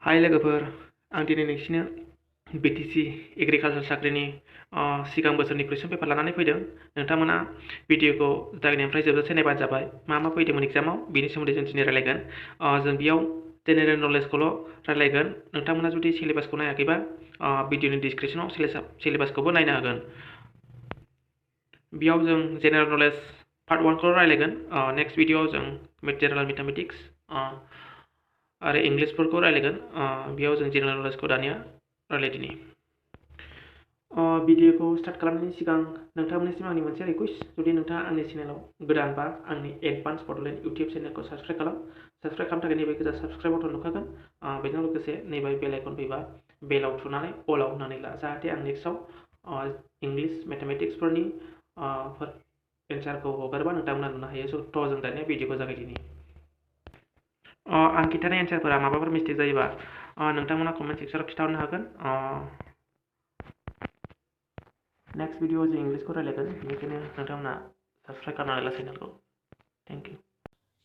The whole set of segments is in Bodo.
हाय लोगोफोर आं दिनै नोंसिनो BTC Agriculture साख्रिनि सिगां बोसोरनि कुइसन पेपार लानानै फैदों। नोंथांमोना भिडिअखौ जागायनायनिफ्राय जोबजासे नायबानो जाबाय। मा फैदोंमोन एग्जामाव बेनि सोमोन्दै जों दिनै रायलायगोन। जों बेयाव जेनेरेल नलेजखौल' रायलायगोन। नोंथांमोना जुदि सिलेबासखौ नायाखैबा भिडिअनि डिसक्रिपसनाव सिलेबासखौबो नायनो हागोन। बेयाव जों जेनेरेल नलेज पार्ट 1खौ रायलायगोन। नेक्स्ट भिडिअआव जों जेनेरेल मेथामेटिक्स आरो इंलिसफोरखौ रायलायगोन। बेयाव जों जेनेरेल नलेजखौ दानिया रायलायदिनि। भिडिअखौ स्टार्ट खालामनायनि सिगां नोंथांमोननिसिम आंनि मोनसे रिक्वेस्ट, जुदि नोंथाङा आंनि चेनेलाव गोदानबा आंनि एडभान्स बड'लेण्ड इउटिउब चेनेलखौ साबस्क्राइब खालाम। साबस्क्राइब खालामनो थाखाय नैबे गोजा साबस्क्राइब बटन नुखागोन। बेजों लोगोसे नैबे बेल आइकन फैबा बेलाव थुनानै अलाव होनानै ला, जाहाथे आं नेक्स्टआव इंलिस मेथामेटिक्सफोरनि एन्सारखौ हगारबा नोंथांमोना नुनो हायो। स' जों दानिया भिडिअखौ जागायदिनि। आं खिन्थानाय एन्सारफोरा माबाफोर मिस्टेक जायोबा नोंथांमोना कमेन्ट सेक्सनाव खिन्थाहरनो हागोन। नेक्स्ट भिडिअआव जों इंलिसखौ रायलायगोन, बेनिखायनो नोंथांमोना साबस्क्राइब खालामनानै ला चेनेलखौ। Thank you.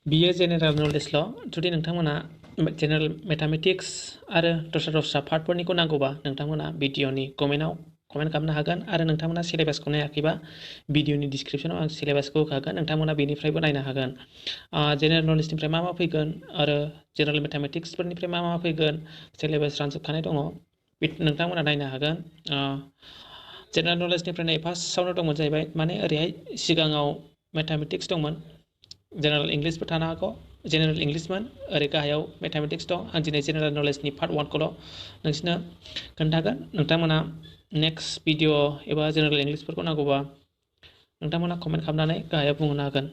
बियो जेनेरेल नलेजल'। जुदि नोंथांमोना जेनेरेल मेथामेटिक्स आरो दस्रा पार्टफोरनिखौ नांगौबा नोंथांमोना भिडिअनि कमेन्ट खालामनो हागोन। आरो नोंथांमोना सिलेबासखौ नायाखैबा भिडिअनि डिसक्रिपसनाव आं सिलेबासखौ होखागोन, नोंथांमोना बेनिफ्रायबो नायनो हागोन। जेनेरेल नलेजनिफ्राय मा फैगोन आरो जेनेरेल मेथामेटिक्सफोरनिफ्राय मा फैगोन सिलेबास रानजोबखानाय दङ, नोंथांमोना नायनो हागोन। जेनेरेल नलेजनिफ्राय नै फार्स्टआवनो दंमोन जाहैबाय, माने ओरैहाय सिगाङाव मेथामेटिक्स दंमोन, जेनेरेल इंलिसबो थानो हागौ, जेनेरेल इंलिसमोन, ओरै गाहायाव मेथामेटिक्स दं। आं दिनै जेनेरेल नलेजनि पार्ट 1खौल' नोंसिनो खोन्थागोन। नोंथांमोना नेक्स्ट भिडिअ एबा जेनेरेल इंलिसफोरखौ नांगौबा नोंथांमोना कमेन्ट खालामनानै गाहायाव बुंहरनो हागोन।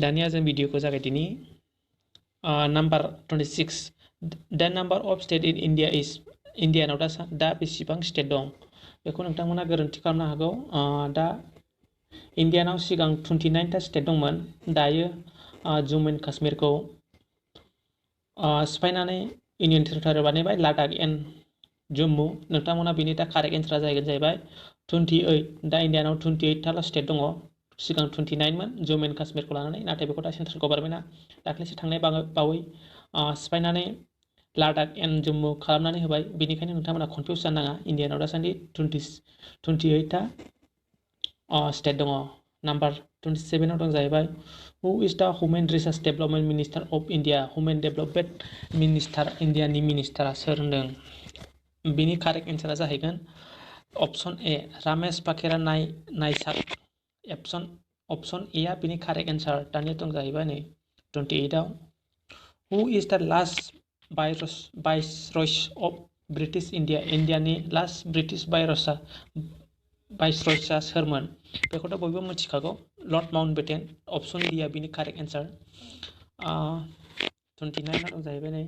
दानिया जों भिडिअखौ जागायदिनि। Number 26, the number of state in India is, इन्डियानाव दा बेसेबां स्टेट दं बेखौ नोंथांमोना गोरोन्थि खालामनो हागौ। दा इन्डियानाव सिगां 29टा स्टेट दंमोन, दायो जम्मु एन्ड काश्मीरखौ सिफायनानै इउनियन टेरिटरि बानायबाय, लादाख एन्ड जम्मु। नोंथांमोना बेनि दा कारेक्ट एन्सारा जाहैबाय 28। दा इन्डियानाव 28टाल' स्टेट दङ, सिगां 29मोन जम्मु एन्ड काश्मीरखौ लानानै, नाथाय बेखौ दा सेन्ट्रेल गभर्नमेन्टआ दाख्लैसो थांनाय बावै सिफायनानै लादाख एन्ड जम्मु खालामनानै होबाय। बेनिखायनो नोंथांमोना कनफिउस जानो नाङा, इन्डियानाव दासान्दि 28टा स्टेट दङ। नाम्बार 27आव दं जाहैबाय, who is the human resource development minister of India. Human development minister, इन्डियानि मिनिस्टारा सोर होनदों? बिनि कारेक्ट एन्सारा जाहैगोन अपसन ए, रामेश पाखेरा नायसार। अपसन ए आ बिनि कारेक्ट एन्सार। दानिया दं जाहैबाय नै 28आव, who is the last viceroy of British India. इन्डियानि लास्ट ब्रिटिश वाइसरयआ सोरमोन? बेखौथ' बयबो मिथिखागौ, लर्ड माउन्टबेटेन। अपसन डि आ बिनि कारेक्ट एन्सार। 29 दं जाहैबाय नै,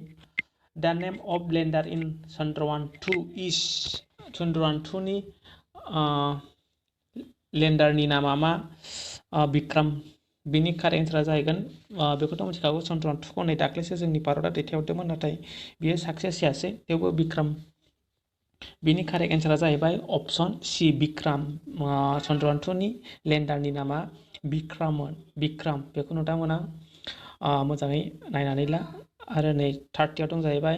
दा नेम अफ लेन्डार इन चन्द्रयान 2 इज। चन्द्रयान 2नि लेन्डारनि नामा मा? बिक्रम। बिनि कारेक्ट एन्सारा जाहैगोन, बेखौथ' मिथिखागौ, चन्द्रयान 2खौ नै दाख्लैसो जोंनि भारतआ दैथायहरदोंमोन, नाथाय बियो साक्सेस जायासै, थेवबो बिक्रम। बिनि कारेक्ट एन्सारा जाहैबाय अपसन सि, बिक्रम। चन्द्रयान 2नि लेन्डारनि नामा बिक्रममोन, बिक्रम। बेखौ नोंथांमोना मोजाङै नायनानै ला। आरो नै 30आव दं जाहैबाय,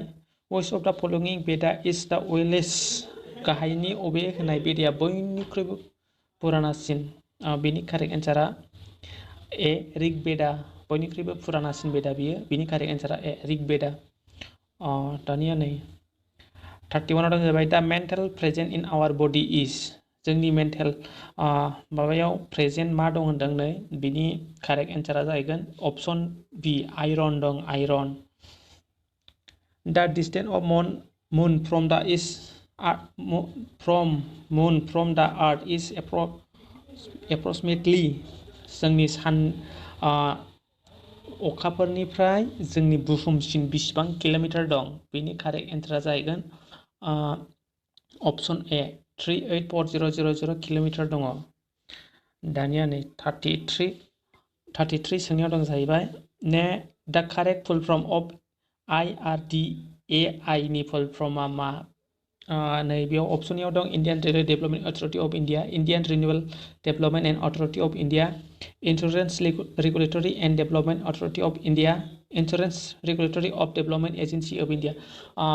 वेस्ट अफ दा फलोइं बेदा इज दा वेलेस्ट। गाहायनि अबे होनाय बेदाया बयनिख्रुइबो पुरानासिन? बिनि कारेक्ट एन्सारा ए, ऋग बेदा। बयनिख्रुइबो पुरानासिन बेदा बियो, बिनि कारेक्ट एन्सारा ए, ऋग बेदा। दानिया नै 31आव दं जाहैबाय, दा मेन्टेल प्रेजेन्ट इन आवार बडि इज। जोंनि मेन्टेल माबायाव प्रेजेन्ट मा दं होनदों नै, बिनि कारेक्ट एन्सारा जाहैगोन अपसन बि, आयरन दं, आयरन। दा डिस्टेन्स अफ मुन फ्रम दा इज फ्रम दा आर्थ इज एप्रक्सिमेटलि। जोंनि सान अखाफोरनिफ्राय जोंनि बुहुमसिम बेसेबां किल'मिटार दं? बेनि कारेक्ट एन्सारा जाहैगोन अपसन ए, 384,000 किल'मिटार दङ। दानिया नै 33 सोंनायाव दं जाहैबाय, ने the correct full form of IRDAI नि फुल फर्मआ मा? नै बेयाव अपसननियाव दं Indian railway development authority of India, Indian renewable development and authority of India, insurance regulatory and development authority of India, insurance regulatory of development agency of India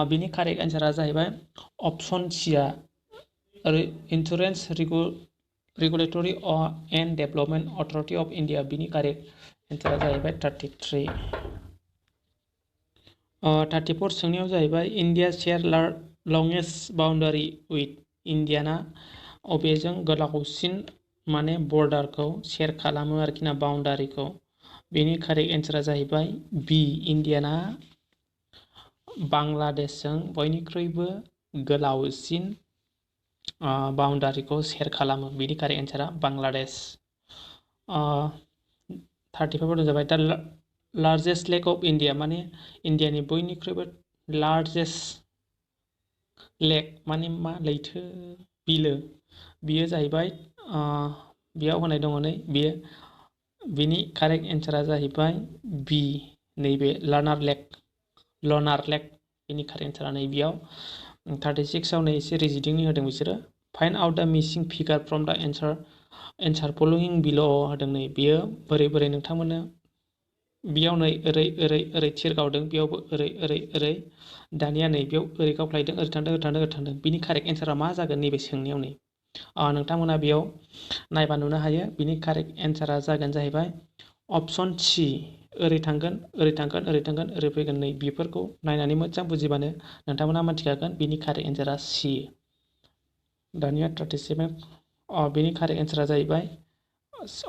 बिनि कारेक्ट एन्सारा जाहैबाय अप्सन सिया insurance regulatory and development authority of India बिनि कारेक्ट एन्सारा जाहैबाय 33 34 सोंनायाव जाहैबाय India share longest boundary with Indiana अबेजों गोलावसिन माने बर्डारखौ शेयर खालामो आरोखि ना बाउन्डारिखौ बेनि कारेक्ट एन्सारा जाहैबाय बी इन्डियाना बांलादेशजों बयनिख्रुइबो गोलावसिन बाउन्डारिखौ शेयर खालामो बेनि कारेक्ट एन्सारा बांलादेश 35 जाबाय दा लार्जेस्ट लेक अफ इन्डिया माने इन्डियानि बयनिख्रुइबो लार्जेस्ट लेक माने मा लैथो बिलो बियो जाहैबाय बेयाव होनाय दङ नै बियो बिनि कारेक्ट एन्सारा जाहैबाय बी नैबे लानार लेक बिनि कारेक्ट एन्सारा नै बेयाव 36 आव नै एसे रिजिडिंनि होदों बिसोरो फाइन्ड आउट द मिसिं फिगार फ्रम द एन्सार फलोइं बिल' होदों नै बियो बोरै नोंथांमोननो बेयाव नै ओरै थिर गावदों बेयावबो ओरै दानिया नै बेयाव ओरै गावफ्लायदों ओरै थांदों बिनि कारेक्ट एन्सारा मा जागोन नैबे सोंनायाव नै नोंथांमोना बेयाव नायबा नुनो हायो बिनि कारेक्ट एन्सारा जागोन जाहैबाय अप्सन सि ओरै थांगोन ओरै फैगोन नै बेफोरखौ नायनानै मोजां बुजिबानो नोंथांमोना मिथिखागोन बिनि कारेक्ट एन्सारा सि दानिया 37 बिनि कारेक्ट एन्सारा जाहैबाय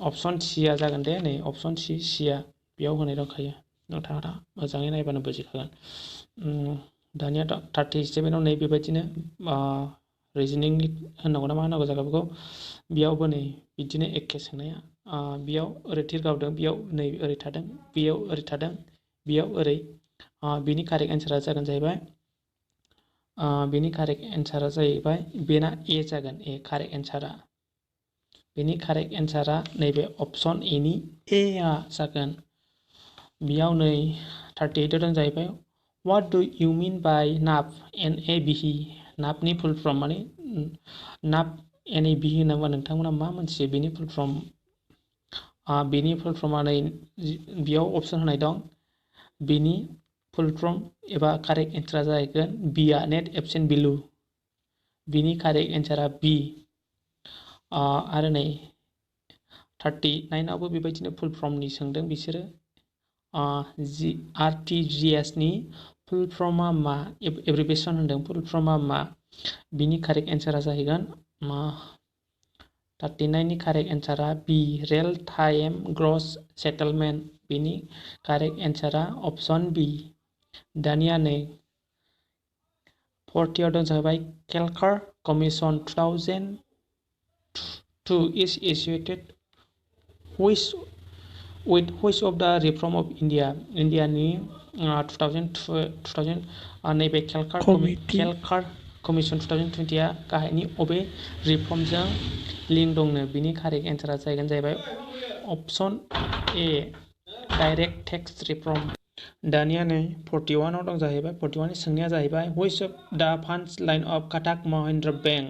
अप्सन सिया जागोन दे नै अप्सन सिया बेयाव होनाय दंखायो नोंथाङा मोजाङै नायबानो बुजिखागोन दानिया 37 आव नै बेबायदिनो रिजनिंनि होननांगौ ना मा होनांगौ जायगा बेखौ बेयावबो नै बिदिनो एखे सोंनाया बेयाव ओरै थिर गावदों बेयाव नै ओरै थादों बेयाव ओरै थादों बेयाव ओरै बिनि कारेक्ट एन्सारा जागोन जाहैबाय बिनि कारेक्ट एन्सारा जाहैबाय बेना ए जागोन ए कारेक्ट एन्सारा बेनि कारेक्ट एन्सारा नैबे अप्सन एनि ए आ जागोन बेयाव नै 38 दं जाहैबाय what do you mean by नाप NABE नापनि फुल फर्म माने नाप NABE होनोबा नोंथांमोना मा मोनथियो बेनि फुल फर्म बेनि फुल फर्मा नै बेयाव अप्सन होनाय दं बेनि फुल फर्म एबा कारेक्ट एन्सारा जाहैगोन बी आ नेट एबसेन्ट भेलु बिनि कारेक्ट एन्सारा बी आरो नै 39 आवबो बेबायदिनो फुल फर्मनि सोंदों बिसोरो RTGS नि फुल फर्मा मा एब्रिभिएशन होनदों फुल फर्मा मा बिनि कारेक्ट एन्सारा जाहैगोन 39 नि कारेक्ट एन्सारा बी रियेल टाइम ग्रस सेटलमेन्ट बिनि कारेक्ट एन्सारा अप्सन बी दानिया नै 40 आव दं जाहैबाय केलकार commission 2002 is issued with which of the reform of India Indiani 2000 नैबे केलकार कमिसन 2020 आ गाहायनि अबे रिफर्मजों लिंक दंनो बिनि कारेक्ट एन्सारा जाहैबाय option A direct tax reform दानिया नै 41 आव दं जाहैबाय 41 नि सोंनाया जाहैबाय which of the funds line of Kotak Mahindra Bank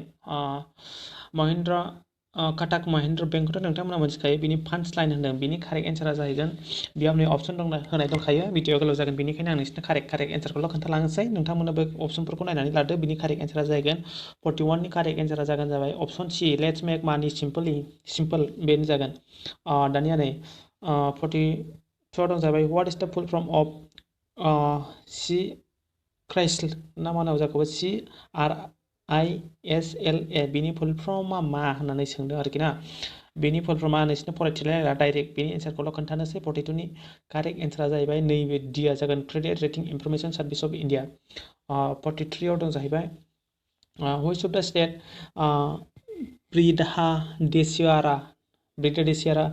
Kotak Mahindra Bankखौथ' नोंथांमोना मिथिखायो बिनि फान्ड्स लाइन होनदों बिनि कारेक्ट एन्सारा जाहैगोन बेयाव नै अप्सन होनाय दंखायो भिडिअ गोलाव जागोन बेनिखायनो आं नोंसिनो कारेक्ट एन्सारखौल' खोन्थालांनोसै नोंथांमोना बे अप्सनफोरखौ नायनानै लादो बिनि कारेक्ट एन्सारा जाहैगोन 41 नि कारेक्ट एन्सारा जागोन जाबाय अप्सन सि लेट्स मेक मानि सिम्पल बेनो जागोन दानिया नै 42 दं जाबाय व्हाट इज द फुल फर्म अफ CRISIL ना मा होनांगौ जाखौबो CRISLA बिनि फुल फर्मा मा होननानै सोंदों आरोखि ना बेनि फुल फर्मा नोंसिनो फरायथिलायला डाइरेक्ट बेनि एन्सारखौल' खोन्थानोसै 42 नि कारेक्ट एन्सारा जाहैबाय नैबे डिआ जागोन credit rating information service of India 43 आव दं जाहैबाय व्हिच अफ द स्टेट बृहदेश्वरा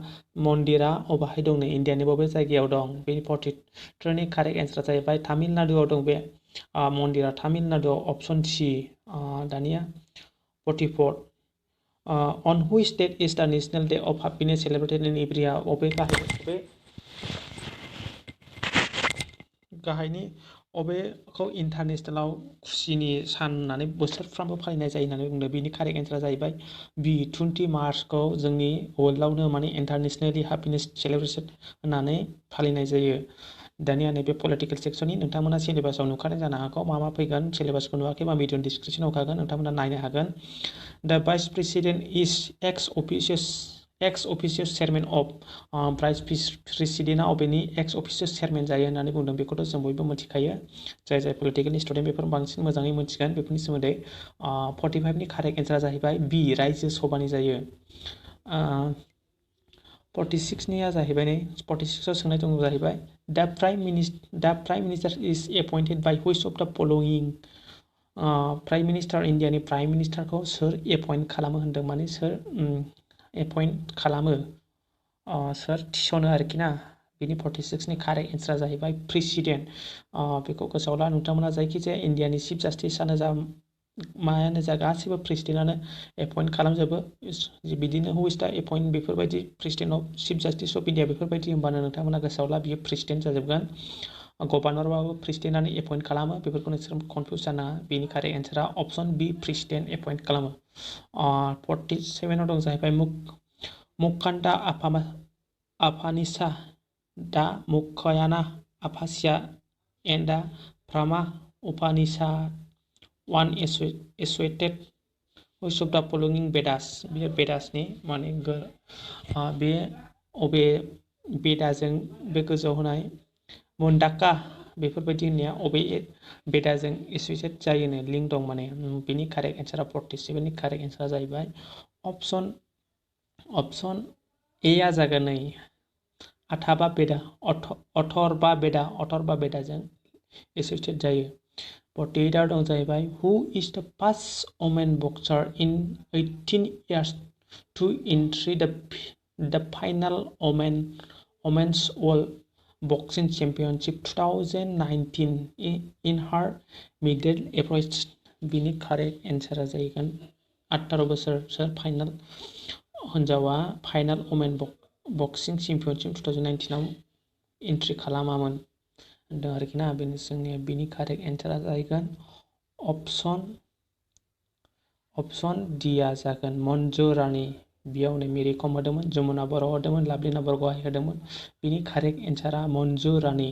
मन्दिरा अबाहाय दं नै इन्डियानि बबे जायगायाव दं बेनि 43 नि कारेक्ट एन्सारा जाहैबाय तामिलनाडुआव दं बे मन्दिरा तामिलनाडुआव अप्सन सि दानिया 44 on which date is the national day of happiness celebrated in every year अबे गाहायनि अबेखौ इन्टारनेसनेलाव खुसिनि सान होननानै बोसोरफ्रामबो फालिनाय जायो होननानै बुंदों बिनि कारेक्ट एन्सारा जाहैबाय बी 20 मार्चखौ जोंनि वर्ल्डआवनो माने इन्टारनेसनेलि हेपिनेस सेलेब्रेसन होननानै फालिनाय जायो दानिया नैबे पलिटिकल सेक्सननि नोंथांमोना सिलेबासाव नुखादों जानो हागौ मा मा फैगोन सिलेबासखौ नुवाखैबा भिडिअ डिसक्रिपसनाव होखागोन नोंथांमोना नायनो हागोन the vice president is ex officio chairman of vice प्रेसिडेन्टआ अबेनि एक्स अफिसियस चेयारमेन जायो होननानै बुंदों बेखौथ' जों बयबो मिथिखायो जाय पलिटिकेलनि स्टुडेन्ट बेफोर बांसिन मोजाङै मिथिगोन बेफोरनि सोमोन्दै 45नि कारेक्ट एन्सारा जाहैबाय बि रायजो सभानि जायो 46निया जाहैबाय नै 46आव सोंनाय दङ जाहैबाय the prime minister is appointed by which of the following prime minister इन्डियानि प्राइम मिनिस्टारखौ सोर एपइन्ट खालामो होनदों माने सोर एपइन्ट खालामो सोर थिसनो आरोखि ना बिनि 46नि कारेक्ट एन्सारा जाहैबाय प्रेसिडेन्ट बेखौ गोसोआव ला नोंथांमोना जायखिजाया इन्डियानि चिफ जास्टिसआनो जा मायानो जा गासैबो प्रेसिडेन्टआनो एपइन्ट खालामजोबो बिदिनो हु इज दा एपइन्ट बेफोरबायदि president of chief justice of India बेफोरबायदि होनबानो नोंथांमोना गोसोआव ला बियो प्रेसिडेन्ट जाजोबगोन गभर्नरबाबो प्रेसिडेन्टआनो एपइन्ट खालामो बेफोरखौ नोंसोर कनफिउज जानाङा बेनि कारेक्ट एन्सारा अप्शन बि प्रेसिडेन्ट एपइन्ट खालामो 47आव दं जाहैबाय मुक्कान्दा आफानिसा दा मुक्कायाना आफासिया एन्ड दा Brahma Upanishad one associated with the following Vedas बे Vedasनि माने बे अबे बेदाजों बे गोजौआव होनाय मुन्दाका बेफोरबायदि होननाया अबे बेदाजों एसोसिएट जायोनो लिंक दं माने बिनि कारेक्ट एन्सारा 47नि कारेक्ट एन्सारा जाहैबाय अप्शन एआ जागोन नै अथर्वा बेदाजों एसोसिएट जायो 48आव दं जाहैबाय हु इज द first women Berkshire in 18 years to enter the final women's world boxing championship 2019 in her middle approach बिनि कारेक्ट एन्सारा जाहैगोन 18 बोसोर फाइनाल हिन्जावा फाइनाल वुमेन बक्सिं चेम्पियनशिप 2019आव एन्ट्रि खालामामोन होनदों आरोखि ना बेनो जोंनि बिनि कारेक्ट एन्सारा जाहैगोन अप्शन डिआ जागोन मन्जु रानी बेयाव नै मेरि कम होदोंमोन जमुना बर' होदोंमोन लाभलिना बरग'हाइ होदोंमोन बिनि कारेक्ट एन्सारा मन्जु रानी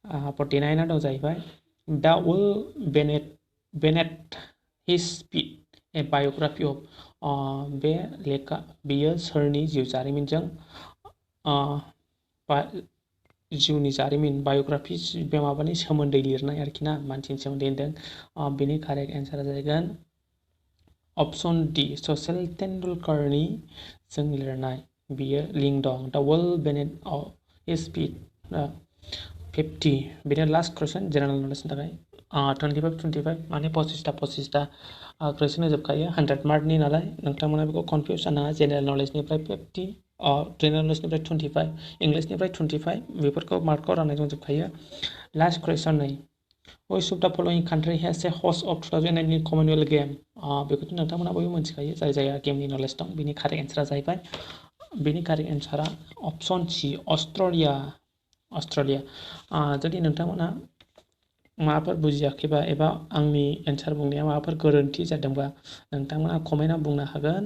49 दं जाहैबाय दा will Bennett his speed A biography of बे लेखा बेयो सोरनि जिउ जारिमिनजों जिउनि जारिमिन बाय'ग्राफि बे माबानि सोमोन्दै लिरनाय आरोखि ना मानसिनि सोमोन्दै होनदों बेनि कारेक्ट एन्सारा जाहैगोन अप्शन डि सचिन तेन्दुलकारनि जों लिरनाय बियो लिंक दं दा विल बेनेट हिज स्पीड 50 बेनो लास्ट कुइसन जेनेरेल नलेजनि थाखाय 25 माने 25टा कुइसन होजोबखायो 100 मार्कनि नालाय नोंथांमोना बेखौ कनफिउज जानाङा जेनेरेल नलेजनिफ्राय 50 जेनेरेल नलेजनिफ्राय 25 इंलिसनिफ्राय 25 बेफोरखौ मार्कआव राननाय दंजोबखायो लास्ट कुइसन नै which of the following country has a host of 2019 Commonwealth Game बेखौथ' नोंथांमोना बयबो मिथिखायो जायहा गेमनि नलेज दं बिनि कारेक्ट एन्सारा जाहैबाय बिनि कारेक्ट एन्सारा अप्शन सी अस्ट्रेलिया जुदि नोंथांमोना माबाफोर बुजियाखैबा एबा आंनि एन्सार बुंनाया माबाफोर गोरोन्थि जादोंबा नोंथांमोना कमेन्टआव बुंनो हागोन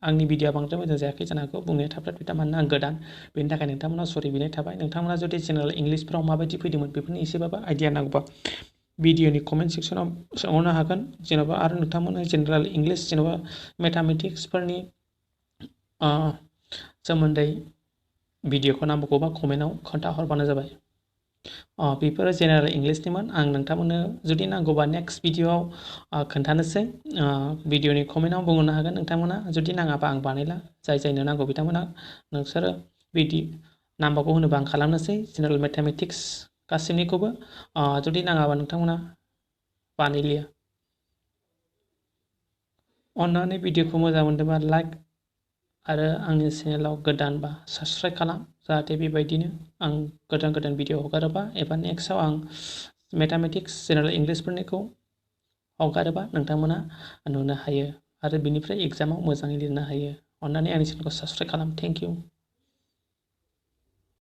आंनि भिडिअआ बांद्राय मोजां जायाखै जानो हागौ बुंनाया थाब मानोना आं गोदान बेनि थाखाय नोंथांमोना सरि बिनाय थाबाय नोंथांमोना जुदि जेनेरेल इंलिसफोराव माबायदि फैदोंमोन बेफोरनि एसेबाबो आइडिया नांगौबा भिडिअनि कमेन्ट सेक्सनाव सोंहरनो हागोन जेन'बा आरो नोंथांमोना जेनेरेल इंलिस जेन'बा मेथामेटिक्सफोरनि सोमोन्दै भिडिअखौ नांगौबा कमेन्टआव खोन्थाहरबानो जाबाय बेफोरो जेनेरेल इंलिसनिमोन आं नोंथांमोननो जुदि नांगौबा नेक्स्ट भिडिअआव खोन्थानोसै भिडिअनि कमेन्टआव बुंहरनो हागोन नोंथांमोना जुदि नाङाबा आं बानायला जायनो नांगौ बिथांमोना नोंसोरो बिदि नाम्बारखौ होनोबा आं खालामनोसै जेनेरेल मेथामेटिक्स गासैनिखौबो जुदि नाङाबा नोंथांमोना बानायलिया अन्नानै भिडिअखौ मोजां मोनदोंबा लाइक आरो आंनि चेनेलाव गोदानबा साबस्क्राइब खालाम जाहाथे बेबायदिनो आं गोदान भिडिअ हगारोबा एबा नेक्स्टआव आं मेथामेटिक्स जेनेरेल इंलिसफोरनिखौ हगारोबा नोंथांमोना नुनो हायो आरो बिनिफ्राय एग्जामाव मोजाङै लिरनो हायो अन्नानै आंनि चेनेलखौ साबस्क्राइब खालाम थेंक इउ